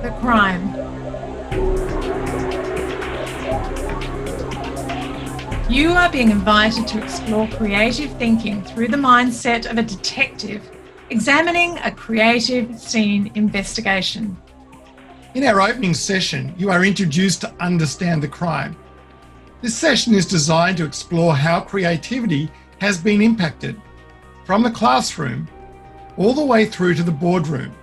The crime. You are being invited to explore creative thinking through the mindset of a detective examining a creative scene investigation. In our opening session, you are introduced to understand the crime. This session is designed to explore how creativity has been impacted from the classroom all the way through to the boardroom.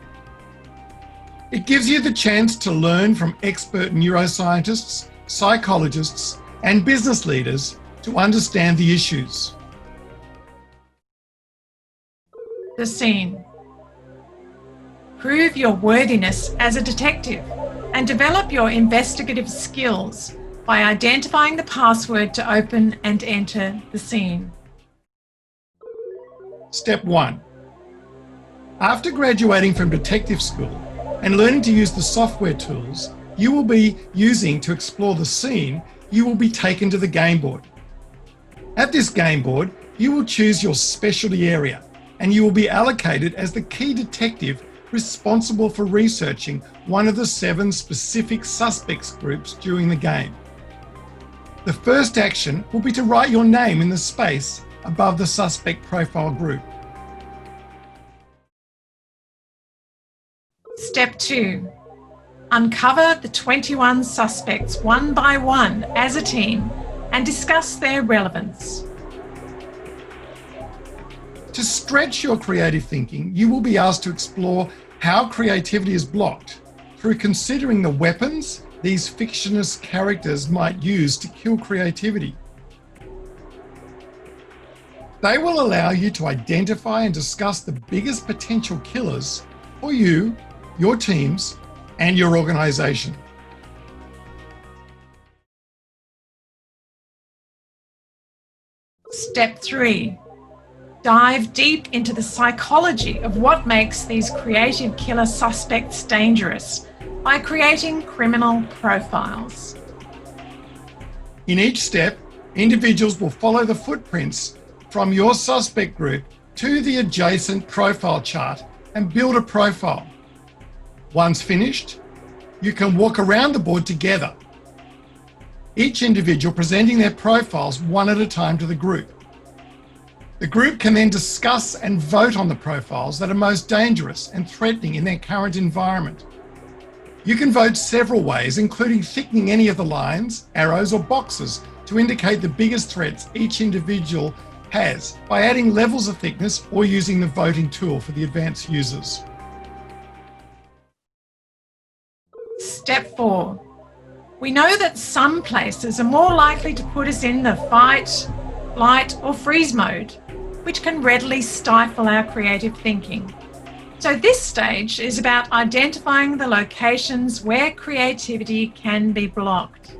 It gives you the chance to learn from expert neuroscientists, psychologists, and business leaders to understand the issues. The scene. Prove your worthiness as a detective and develop your investigative skills by identifying the password to open and enter the scene. Step 1. After graduating from detective school and learning to use the software tools you will be using to explore the scene, you will be taken to the Gameboard. At this Gameboard, you will choose your specialty area and you will be allocated as the key detective responsible for researching one of the 7 specific suspects groups during the game. The first action will be to write your name in the space above the suspect profile group. Step 2. Uncover the 21 suspects one by one as a team and discuss their relevance. To stretch your creative thinking, you will be asked to explore how creativity is blocked through considering the weapons these fictitious characters might use to kill creativity. They will allow you to identify and discuss the biggest potential killers for you, your teams, and your organization. Step 3. Dive deep into the psychology of what makes these creative killer suspects dangerous by creating criminal profiles. In each step, individuals will follow the footprints from your suspect group to the adjacent profile chart and build a profile. Once finished, you can walk around the board together, each individual presenting their profiles one at a time to the group. The group can then discuss and vote on the profiles that are most dangerous and threatening in their current environment. You can vote several ways, including thickening any of the lines, arrows, or boxes to indicate the biggest threats each individual has by adding levels of thickness or using the voting tool for the advanced users. Step 4. We know that some places are more likely to put us in the fight, flight, or freeze mode, which can readily stifle our creative thinking. So this stage is about identifying the locations where creativity can be blocked.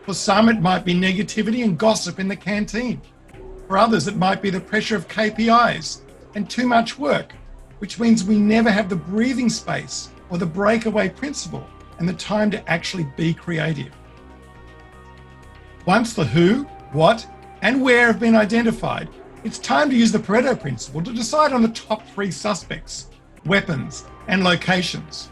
For some, it might be negativity and gossip in the canteen. For others, it might be the pressure of KPIs and too much work, which means we never have the breathing space or the breakaway principle and the time to actually be creative. Once the who, what, and where have been identified, it's time to use the Pareto principle to decide on the top 3 suspects, weapons, and locations.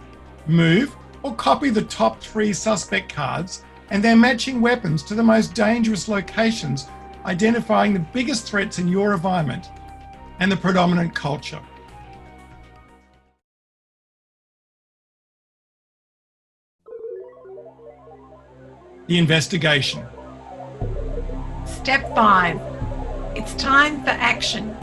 Move or copy the top 3 suspect cards and their matching weapons to the most dangerous locations, identifying the biggest threats in your environment and the predominant culture. The investigation. Step 5. It's time for action.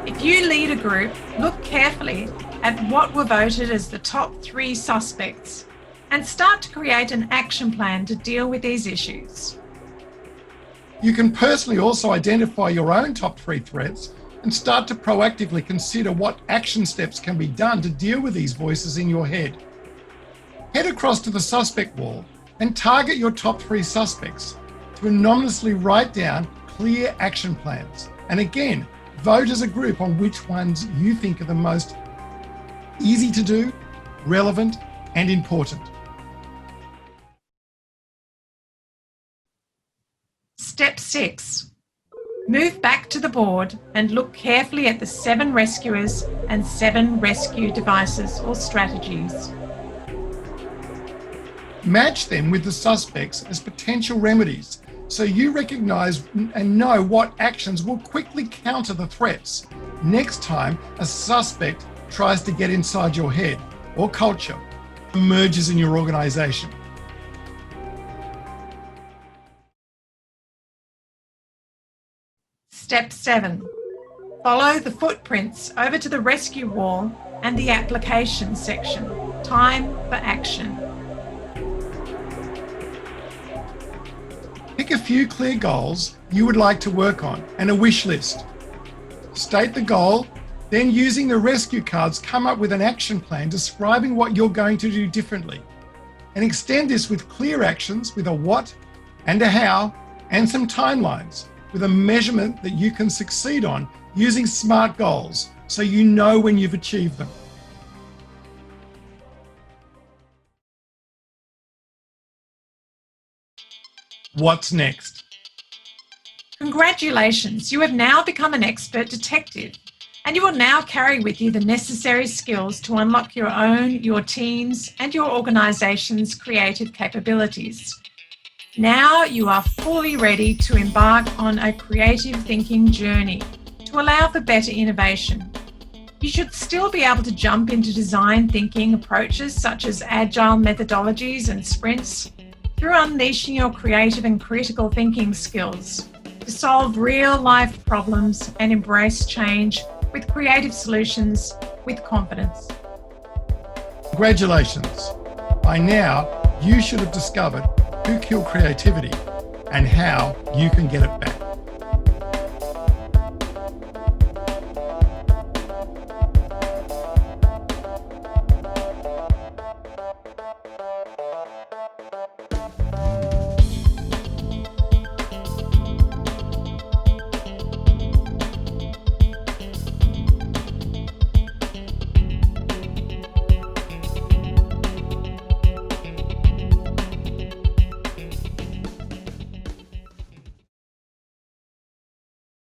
If you lead a group, look carefully at what were voted as the top 3 suspects and start to create an action plan to deal with these issues. You can personally also identify your own top 3 threats and start to proactively consider what action steps can be done to deal with these voices in your head. Head across to the suspect wall and target your top 3 suspects to anonymously write down clear action plans. And again, vote as a group on which ones you think are the most easy to do, relevant, and important. Step 6. Move back to the board and look carefully at the 7 rescuers and 7 rescue devices or strategies. Match them with the suspects as potential remedies so you recognise and know what actions will quickly counter the threats next time a suspect tries to get inside your head or culture, emerges in your organisation. Step 7. Follow the footprints over to the rescue wall and the application section. Time for action. Pick a few clear goals you would like to work on and a wish list. State the goal, then using the rescue cards, come up with an action plan describing what you're going to do differently. And extend this with clear actions with a what and a how and some timelines with a measurement that you can succeed on using SMART goals so you know when you've achieved them. What's next? Congratulations, you have now become an expert detective, and you will now carry with you the necessary skills to unlock your own, your team's, and your organisation's creative capabilities. Now you are fully ready to embark on a creative thinking journey to allow for better innovation. You should still be able to jump into design thinking approaches such as agile methodologies and sprints through unleashing your creative and critical thinking skills to solve real-life problems and embrace change with creative solutions with confidence. Congratulations. By now, you should have discovered who killed creativity and how you can get it back.